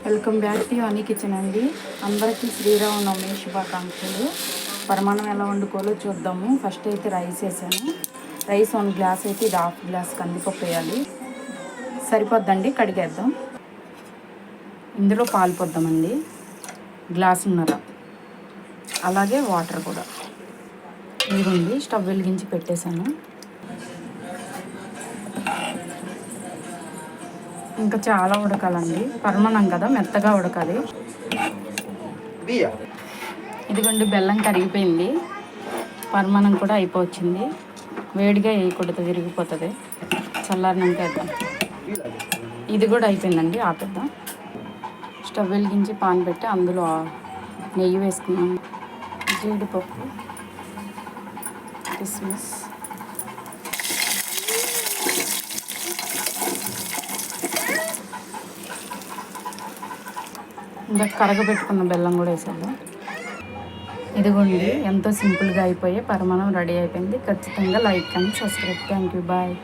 Welcome back to అనీ kitchen అండి. అందరికీ శ్రీరామనవమి శుభాకాంక్షలు. పరమాణం ఎలా వండుకోవాలో చూద్దాము. ఫస్ట్ అయితే రైస్ వేసాను. రైస్ 1 గ్లాస్ అయితే ఇది 1/2 గ్లాస్ కందిపప్పు వేయాలి. సరిపోద్దండి, కడిగేద్దాం. ఇందులో పాలు పొద్దామండి, గ్లాసున్నర. అలాగే వాటర్ కూడా. ఇదిగోండి, స్టవ్ వెలిగించి పెట్టేశాను. ఇంకా చాలా ఉడకాలండి, పరమాన్నం కదా, మెత్తగా ఉడకాలి. ఇదిగోండి, బెల్లం కరిగిపోయింది. పరమాన్నం కూడా అయిపోవచ్చింది. వేడిగా వేయకూడదు, విరిగిపోతుంది. చల్లారినాక వేద్దాం. ఇది కూడా అయిపోయిందండి, ఆపేద్దాం. స్టవ్ వెలిగించి పాన్ పెట్టి అందులో నెయ్యి వేసుకున్నాం. జీడిపప్పు, కిస్మిస్, ఇంకా కరగబెట్టుకున్న బెల్లం కూడా వేసేద్దాం. ఇదిగోండి, ఎంతో సింపుల్గా అయిపోయి పరమాన్నం రెడీ అయిపోయింది. ఖచ్చితంగా like and subscribe. Thank you, bye.